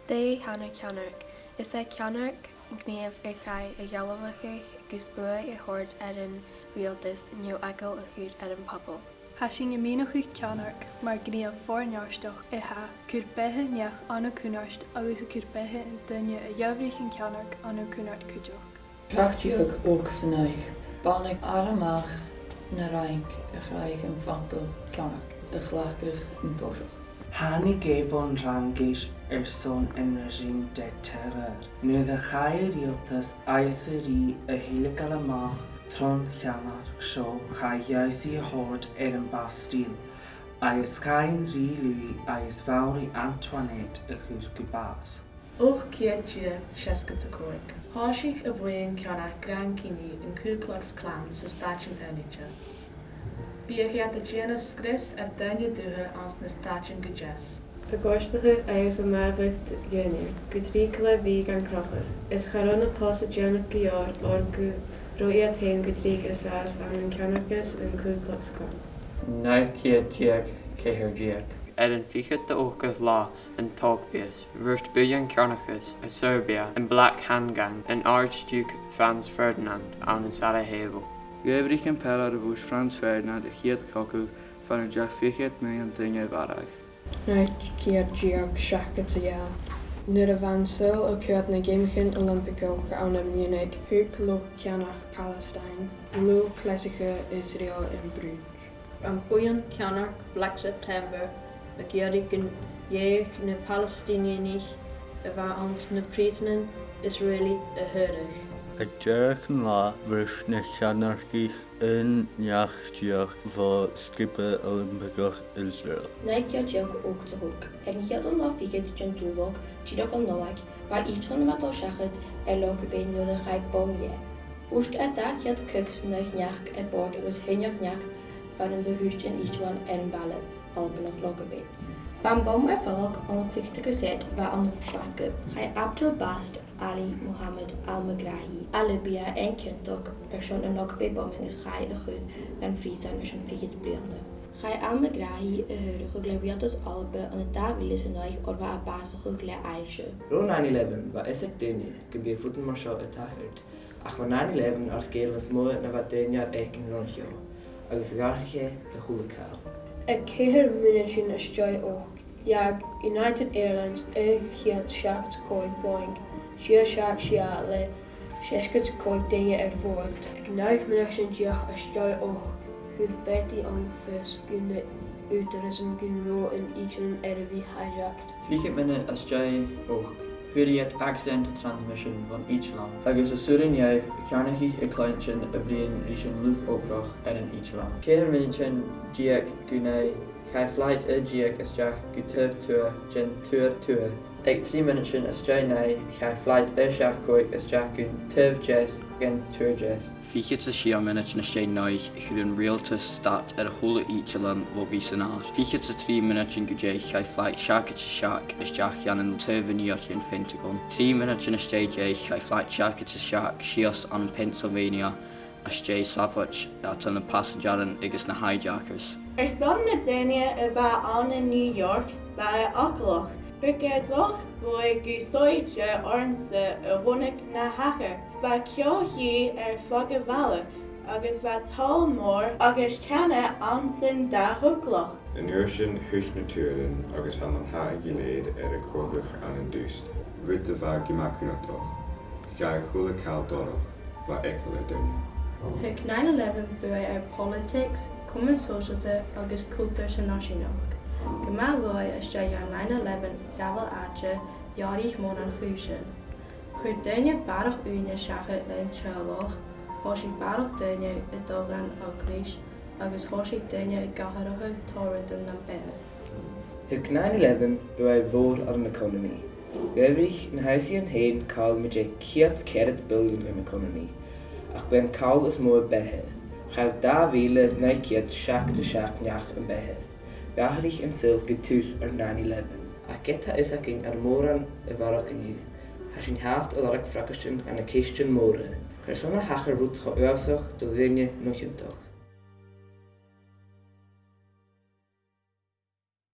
Dèidh Ceannairc is Ceannairc gníomh ar chaith a dhealmhacha agus bua I Àrd ar an rialtas nniu agóil a chuid ar an pobal. Tá sin imíonach Ceannairc mar gníomh fórnearsteach ithe cur bethe neach anna cúnairt agus cur bethe in duine a dheabhrích an Ceannairc anna cúnairt cuideach. Trachtíoch óg san éig, bannig aramach na raink a chaig an fampel Ceannairc a chlachgach an toirt. Hánig géifón rangis son in regime de terror. Nu de chair rialtas aisari a hélegal amach tron Ceannairc seo cha jaisi a Àrd ar an Bastille. Ais cain rí lui ais fawri Antoinette a chur gubás. Och Fichead Seascat a Coig. Háisich a bhuain Ceannairc Gran Cíní an Ku Klux Klan sa stáitsin Uirneacha. Fichead a déanamh scris a daine dútha ans na stáitsin go deas. Agóisteach agus a mabhacht gcéine, go trí le bhí an crochar. Is charán atá a déanamh go leor or go roiad hain go trí is as an Ceannaircas an Ku Klux Klan. Fichead Ceannairc. An Fichead de óga lá an tógfias, bhuairt buan Ceannaircas a Serbia an Black Hand Gang an Archduke Franz Ferdinand an Sarajevo. Gabriel an pela a bhús Franz Ferdinand a chiad cocu fan an deach Fichead mé an duine bharach. Fichead Seascat a Dheal. Nuair a bhain sùil ó cuad na Géimcin Olympicócha an na Munich, thuairc lo Ceannach Palestine, lo Cléisice Israel in Bruges. An buan Ceannairc Black September a ghearradh go dhéach na Palestinianach a bheith ans na príosnan Israeli a thuireadh. Ag dearach an lá bhuis na Ceannaircich in neachtaíoch bhá scipe Olympicach Israel. Fichead óg a thug. An chead an lá Fichead John Dúlog, tíreach an nólaigh, ba ítrán matá seachad lo go bé nuair a chaid bómlé. Fúst a da chead cug nuach neach a bord agus thuineach neach fan an bhúirt an ítrán ar an baile, albanach lo go bé. Ban bom fallach an clichte gazet bheit an Shlacha, chai Abdul Bast Ali Muhammad al-Megrahi, Alibia en Kintok, son an Nogbe bombing is chai a chud an Friesen mar an Fichead bliadhna. Chai al-Megrahi a thuireadh go leabhríaltas Alba an dáhhuilas a náich or bheit a básach go le ailse. Ro 9/11 ba isig duine go bhí futan mar seo a tathairt, ach ba 9/11 ar scéal na smó na bheit duine ar éicin roncheo, agus garthaché le chuúlacáil. A céthir minisin a stoi óg, яг United Airlines chead seacht cóig Boeing, seacht le seascat cóig daine ar bord. Ag náich minisin deach a stoi óg, gur betí an fis gúna útarism gún ró in íchan ar a bhí hijacked. Fichead minute a stoi óg, huiríad accidental transmission van each land. Agus a súrin jaibh Ceannairc a clánsin a bhríon rísin luch óbrach ar an each land. Céir minisin diac gúna chai flight a diac isteach go tuamh tua gin tuair tua. Ag 3 minisin a stoi nai chai flight a seach cóig isteach go tuamh jes gin tuair jes. Fichead a siam minute na stoi naich chur an rialtas stat ar a chola ítelan lo bhí san áir. Fichead a 3 minisin go dé chai flight seach isteach an an tuamh níoch an Pentagon. 3 minisin a stoi dé chai flight seach sios an Pennsylvania a stoi sapach at an passengerin agus na hijackers. Son na daine a bheith an in New York bheith acalach. Ficheadlach bhfuil go sóide ornsa a bhunaigh na hachar. Bheith ceothí ar flag a bhealach agus bheith tal mór agus teanna ansin da thuglach. An uair sin thuis na tuaireann agus fan an haig giléad ar a cógach an an dúst. Rud a bheith gimacúnachtáil. Gair chuúlacáil dónach bheith eiceil le duine. Thug 9/11 buaigh ar politics, cumann sóisialta agus cultúr sa náisiúnach. Go maith luaidh a stoi an 9/11 gabhal áite dhearraigh mór an chúisin. Chuir duine barach úine seacha le an trealach, thosaigh barach duine i dógan á Grís agus thosaigh duine i gcathairtha toirt na beithe. Thug 9/11 buaigh mhór ar an economy. Gaibhrich na haisí an hain cáil muid $140 billion an economy, ach ben cáil is mó bethe. Chael 2,977 neach an bethe. Gaharich an sil go túr ar 9/11. A geta is aking ar móran a bharach aniu. Has sin haast a larach fracastin an a céistin móra. Chur son a hachar rút cho uafsach do bhine nuchintach.